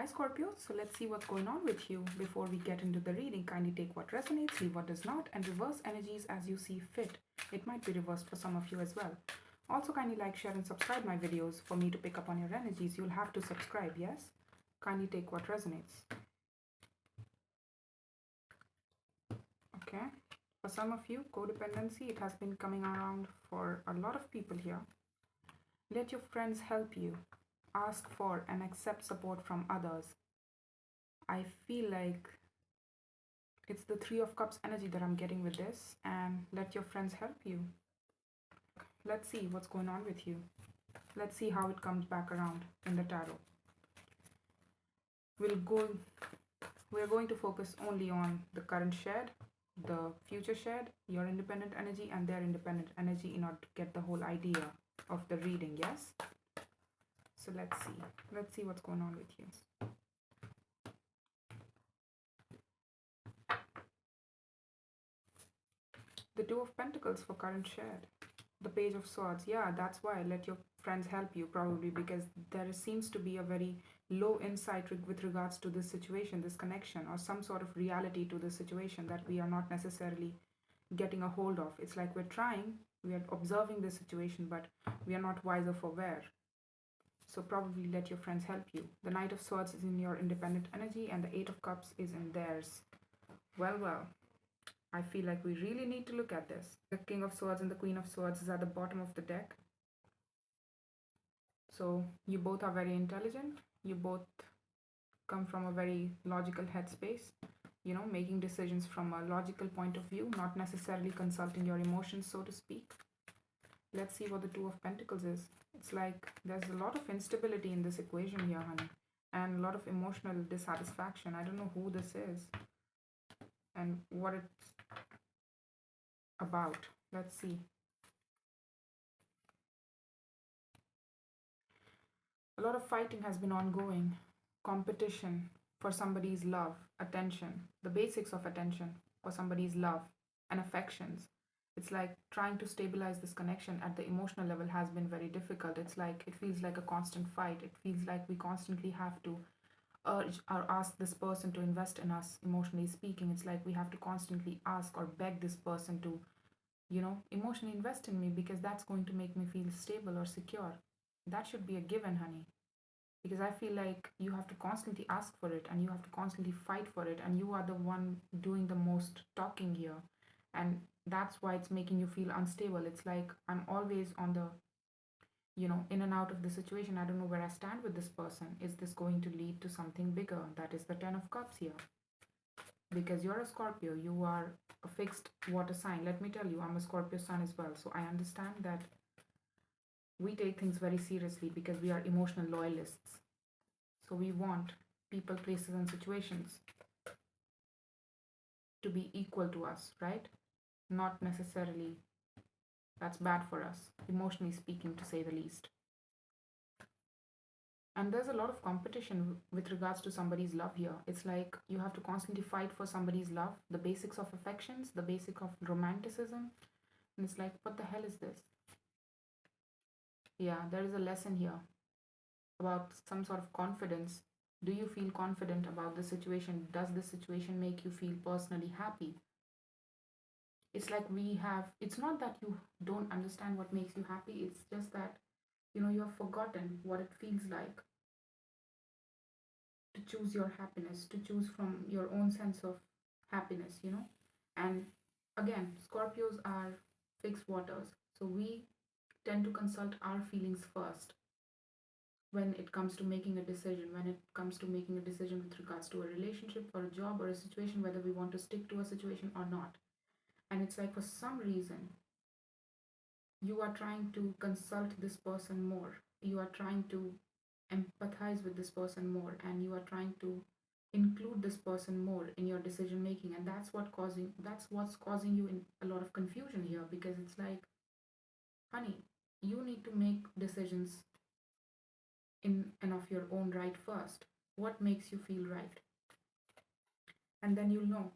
Hi Scorpio, so let's see what's going on with you. Before we get into the reading, kindly take what resonates, leave what does not, and reverse energies as you see fit. It might be reversed for some of you as well. Also, kindly like, share, and subscribe my videos. For me to pick up on your energies, you'll have to subscribe, yes? Kindly take what resonates. Okay. For some of you, codependency, it has been coming around for a lot of people here. Let your friends help you. Ask for and accept support from others. I feel like it's the Three of Cups energy that I'm getting with this, and let your friends help you. Let's see what's going on with you. Let's see how it comes back around in the tarot. We're going to focus only on the current shared, the future shared, your independent energy and their independent energy in order to get the whole idea of the reading, yes? So let's see what's going on with you. The Two of Pentacles for current shared. The Page of Swords. Yeah, that's why. Let your friends help you, probably, because there seems to be a very low insight with regards to this situation, this connection, or some sort of reality to this situation that we are not necessarily getting a hold of. It's like we're trying, we are observing the situation, but we are not wiser for where. So probably let your friends help you. The Knight of Swords is in your independent energy and the Eight of Cups is in theirs. Well, I feel like we really need to look at this. The King of Swords and the Queen of Swords is at the bottom of the deck. So you both are very intelligent. You both come from a very logical headspace, you know, making decisions from a logical point of view, not necessarily consulting your emotions, so to speak. Let's see what the Two of Pentacles is. It's like there's a lot of instability in this equation here, honey, and a lot of emotional dissatisfaction. I don't know who this is and what it's about. Let's see. A lot of fighting has been ongoing. Competition for somebody's love, attention, the basics of attention for somebody's love and affections. It's like trying to stabilize this connection at the emotional level has been very difficult. It's like it feels like a constant fight. It feels like we constantly have to urge or ask this person to invest in us, emotionally speaking. It's like we have to constantly ask or beg this person to, you know, emotionally invest in me because that's going to make me feel stable or secure. That should be a given, honey. Because I feel like you have to constantly ask for it and you have to constantly fight for it, and you are the one doing the most talking here. And that's why it's making you feel unstable. It's like I'm always on the, you know, in and out of the situation. I don't know where I stand with this person. Is this going to lead to something bigger? That is the Ten of Cups here. Because you're a Scorpio, you are a fixed water sign. Let me tell you, I'm a Scorpio sun as well. So I understand that we take things very seriously because we are emotional loyalists. So we want people, places, and situations to be equal to us, right? Not necessarily that's bad for us, emotionally speaking, to say the least. And there's a lot of competition with regards to somebody's love here. It's like you have to constantly fight for somebody's love, the basics of affections, the basic of romanticism. And it's like, what the hell is this? Yeah, there is a lesson here about some sort of confidence. Do you feel confident about the situation? Does the situation make you feel personally happy? It's like it's not that you don't understand what makes you happy, it's just that, you know, you have forgotten what it feels like to choose your happiness, to choose from your own sense of happiness, you know. And again, Scorpios are fixed waters, so we tend to consult our feelings first when it comes to making a decision, when it comes to making a decision with regards to a relationship or a job or a situation, whether we want to stick to a situation or not. And it's like for some reason you are trying to consult this person more, you are trying to empathize with this person more, and you are trying to include this person more in your decision making, and that's what's causing you in a lot of confusion here, because it's like, honey, you need to make decisions in and of your own right first. What makes you feel right? And then you'll know,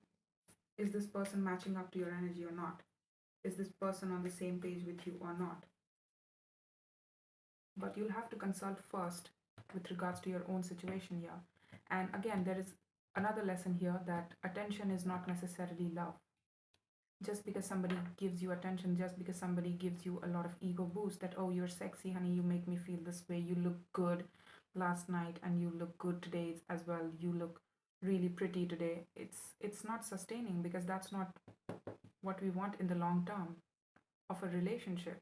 is this person matching up to your energy or not? Is this person on the same page with you or not? But you'll have to consult first with regards to your own situation here. And again, there is another lesson here that attention is not necessarily love. Just because somebody gives you attention, just because somebody gives you a lot of ego boost that, oh, you're sexy, honey, you make me feel this way, you look good last night and you look good today as well, you look really pretty today. It's not sustaining, because that's not what we want in the long term of a relationship.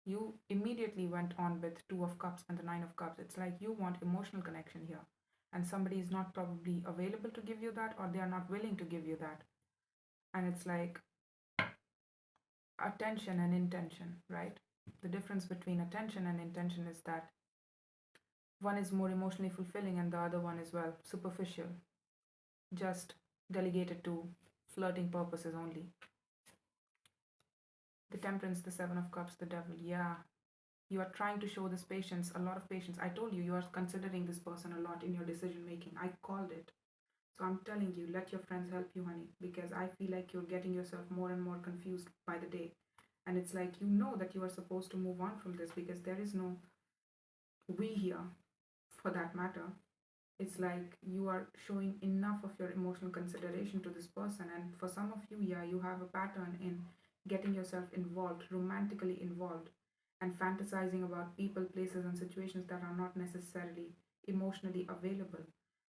You immediately went on with two of cups and the nine of cups. It's like you want emotional connection here, and somebody is not probably available to give you that, or they are not willing to give you that. And it's like attention and intention, right? The difference between attention and intention is that one is more emotionally fulfilling and the other one is, well, superficial, just delegated to flirting purposes only. The temperance, the seven of cups, the devil. Yeah, you are trying to show this patience, a lot of patience. I told you, you are considering this person a lot in your decision making. I called it. So I'm telling you, let your friends help you, honey, because I feel like you're getting yourself more and more confused by the day. And it's like, you know that you are supposed to move on from this, because there is no we here for that matter. It's like you are showing enough of your emotional consideration to this person. And for some of you, yeah, you have a pattern in getting yourself involved, romantically involved, and fantasizing about people, places, and situations that are not necessarily emotionally available.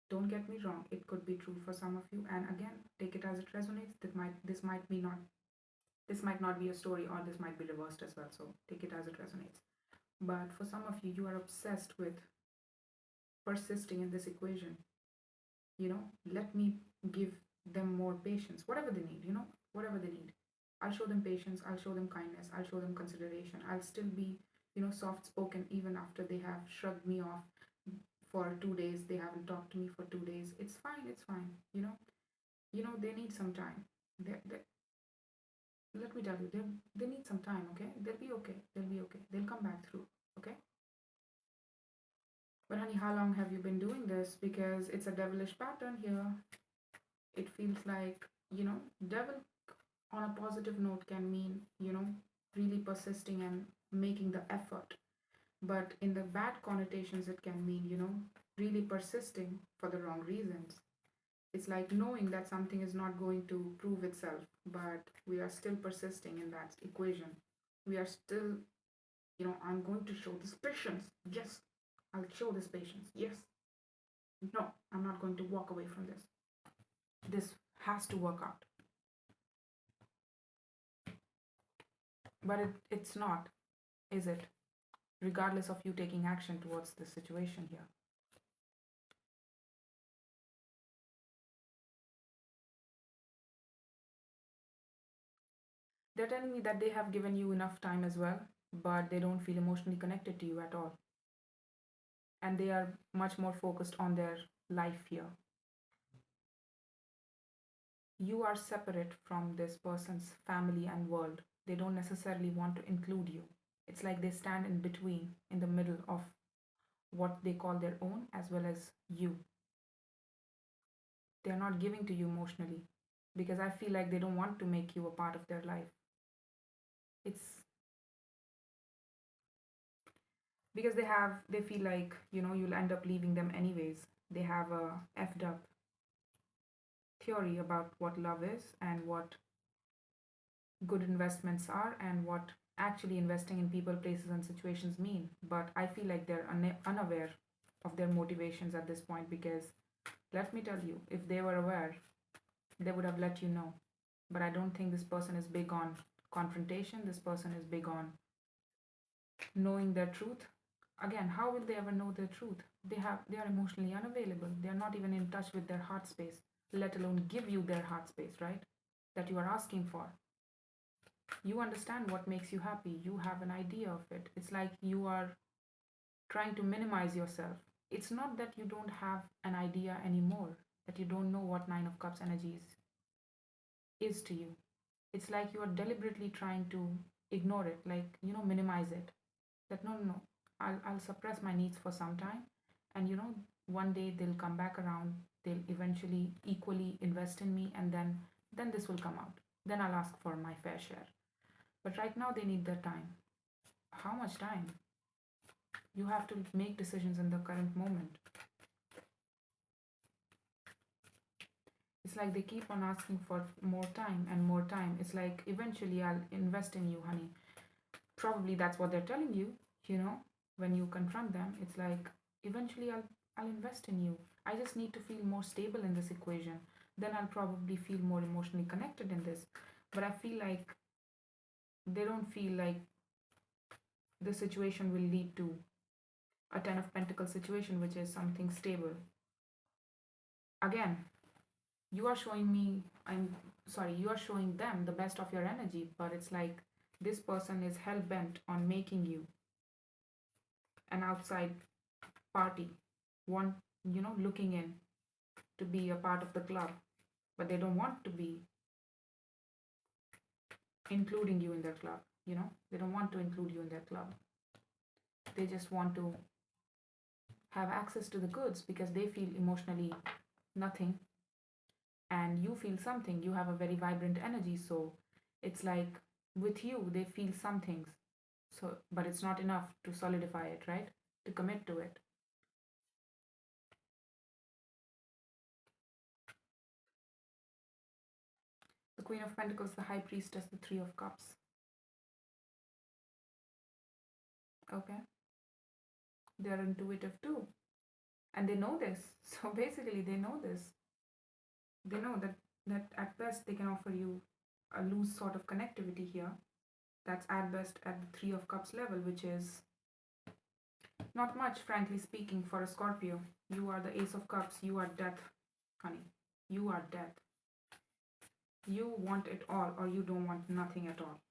Don't get me wrong, it could be true for some of you. And again, take it as it resonates. This might not be a story, or this might be reversed as well. So take it as it resonates. But for some of you, you are obsessed with persisting in this equation. Let me give them more patience, whatever they need, whatever they need. I'll show them patience, I'll show them kindness, I'll show them consideration. I'll still be, soft spoken even after they have shrugged me off for 2 days. They haven't talked to me for 2 days. It's fine, it's fine. They need some time. They Let me tell you, they need some time. Okay, they'll be okay, they'll come back through. Okay. But honey, how long have you been doing this? Because it's a devilish pattern here. It feels like, devil on a positive note can mean, really persisting and making the effort. But in the bad connotations, it can mean, really persisting for the wrong reasons. It's like knowing that something is not going to prove itself, but we are still persisting in that equation. We are still, I'm going to show this patience. Yes, I'll show this patience. Yes. No, I'm not going to walk away from this. This has to work out. But it's not, is it? Regardless of you taking action towards the situation here. They're telling me that they have given you enough time as well, but they don't feel emotionally connected to you at all. And they are much more focused on their life here. You are separate from this person's family and world. They don't necessarily want to include you. It's like they stand in between, in the middle of what they call their own as well as you. They're not giving to you emotionally, because I feel like they don't want to make you a part of their life. It's because they feel like, you'll end up leaving them anyways. They have a effed up theory about what love is and what good investments are and what actually investing in people, places, and situations mean. But I feel like they're unaware of their motivations at this point, because let me tell you, if they were aware, they would have let you know. But I don't think this person is big on confrontation. This person is big on knowing their truth. Again, how will they ever know their truth? They are emotionally unavailable. They are not even in touch with their heart space, let alone give you their heart space, right? That you are asking for. You understand what makes you happy. You have an idea of it. It's like you are trying to minimize yourself. It's not that you don't have an idea anymore, that you don't know what Nine of Cups energy is to you. It's like you are deliberately trying to ignore it, like, minimize it. That no, no, no, I'll suppress my needs for some time, and one day they'll come back around. They'll eventually equally invest in me, and then this will come out. Then I'll ask for my fair share. But right now they need their time. How much time? You have to make decisions in the current moment. it's like they keep on asking for more time and more time. It's like eventually I'll invest in you, honey. Probably that's what they're telling you, you know, when you confront them. It's like eventually I'll invest in you. I just need to feel more stable in this equation. Then I'll probably feel more emotionally connected in this. But I feel like they don't feel like the situation will lead to a Ten of Pentacles situation, which is something stable. Again, you are showing me, I'm sorry, you are showing them the best of your energy, but it's like this person is hell bent on making you an outside party, one, looking in to be a part of the club, but they don't want to be including you in their club, they don't want to include you in their club. They just want to have access to the goods because they feel emotionally nothing and you feel something. You have a very vibrant energy, so it's like with you they feel some things, so but it's not enough to solidify it, right? To commit to it. The Queen of Pentacles, the High Priestess, the Three of Cups. Okay, they're intuitive too, and they know this. So basically they know this. They know that at best they can offer you a loose sort of connectivity here. That's at best at the Three of Cups level, which is not much, frankly speaking, for a Scorpio. You are the Ace of Cups. You are death, honey. You are death. You want it all or you don't want nothing at all.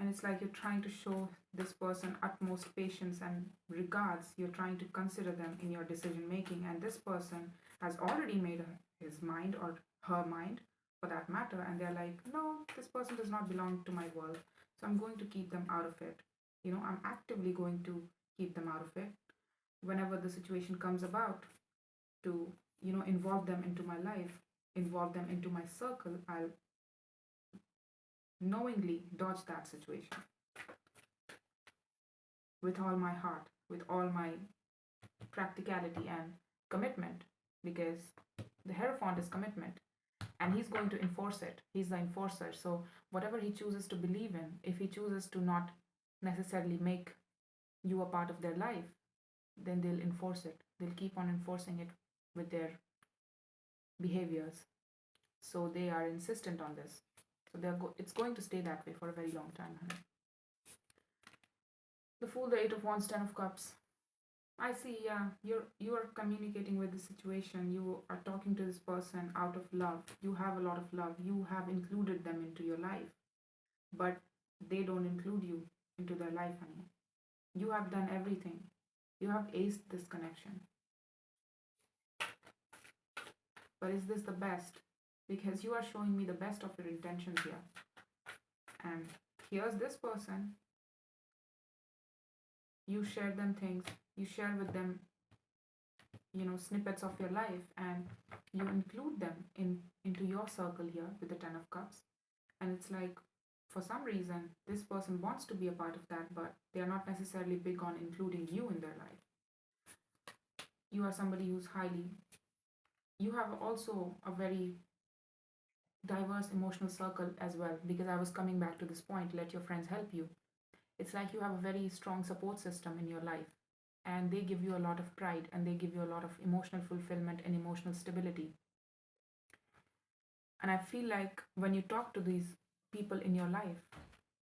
And it's like you're trying to show this person utmost patience and regards. You're trying to consider them in your decision making. And this person has already made his mind or her mind for that matter. And they're like, no, this person does not belong to my world. So I'm going to keep them out of it. I'm actively going to keep them out of it. Whenever the situation comes about to, involve them into my life, involve them into my circle, I'll knowingly dodge that situation with all my heart, with all my practicality and commitment, because the Hierophant is commitment and he's going to enforce it. He's the enforcer. So whatever he chooses to believe in, if he chooses to not necessarily make you a part of their life, then they'll enforce it. They'll keep on enforcing it with their behaviors. So they are insistent on this. So it's going to stay that way for a very long time, honey. The Fool, the Eight of Wands, Ten of Cups. I see, yeah, you are communicating with the situation. You are talking to this person out of love. You have a lot of love. You have included them into your life, but they don't include you into their life, honey. You have done everything. You have aced this connection. But is this the best? Because you are showing me the best of your intentions here. And here's this person. You share them things. You share with them, snippets of your life, and you include them into your circle here with the Ten of Cups. And it's like, for some reason, this person wants to be a part of that, but they are not necessarily big on including you in their life. You are somebody who's you have also a very diverse emotional circle as well, because I was coming back to this point, let your friends help you. It's like you have a very strong support system in your life, and they give you a lot of pride and they give you a lot of emotional fulfillment and emotional stability. And I feel like when you talk to these people in your life,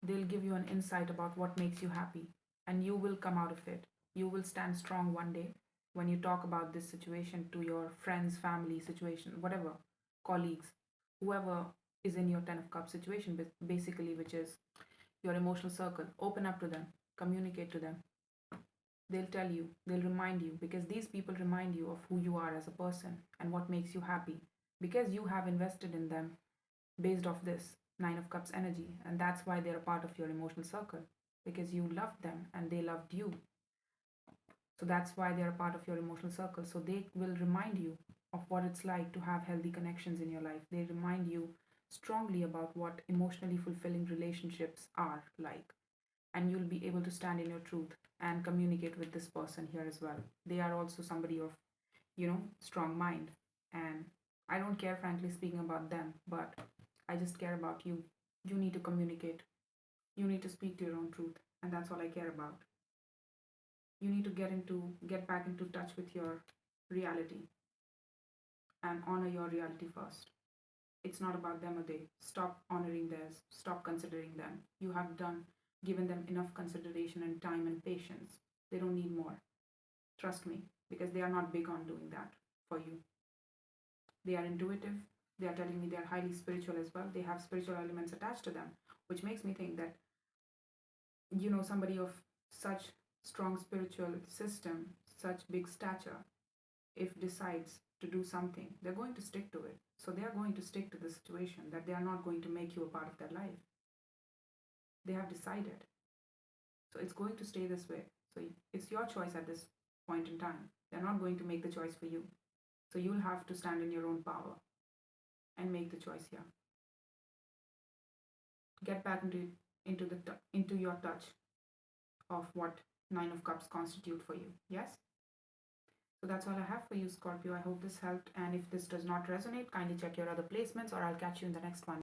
they'll give you an insight about what makes you happy, and you will come out of it. You will stand strong one day when you talk about this situation to your friends, family, situation, whatever, colleagues, whoever is in your Ten of Cups situation, basically, which is your emotional circle. Open up to them, communicate to them. They'll tell you, they'll remind you, because these people remind you of who you are as a person and what makes you happy, because you have invested in them based off this Nine of Cups energy, and that's why they're a part of your emotional circle, because you loved them and they loved you. So that's why they're a part of your emotional circle. So they will remind you of what it's like to have healthy connections in your life. They remind you strongly about what emotionally fulfilling relationships are like, and you'll be able to stand in your truth and communicate with this person here as well. They are also somebody of, strong mind, And I don't care, frankly speaking, about them, but I just care about you. You need to communicate. You need to speak to your own truth, and that's all I care about. You need to get back into touch with your reality and honor your reality first. It's not about them or they. Stop honoring theirs. Stop considering them. You have given them enough consideration and time and patience. They don't need more. Trust me, because they are not big on doing that for you. They are intuitive. They are telling me they are highly spiritual as well. They have spiritual elements attached to them, which makes me think that, somebody of such strong spiritual system, such big stature, if decides to do something, they're going to stick to it. So they are going to stick to the situation, that they are not going to make you a part of their life. They have decided. So it's going to stay this way. So it's your choice at this point in time. They're not going to make the choice for you. So you'll have to stand in your own power and make the choice here. Get back into your touch of what Nine of Cups constitute for you. Yes? So that's all I have for you, Scorpio. I hope this helped. And if this does not resonate, kindly check your other placements, or I'll catch you in the next one.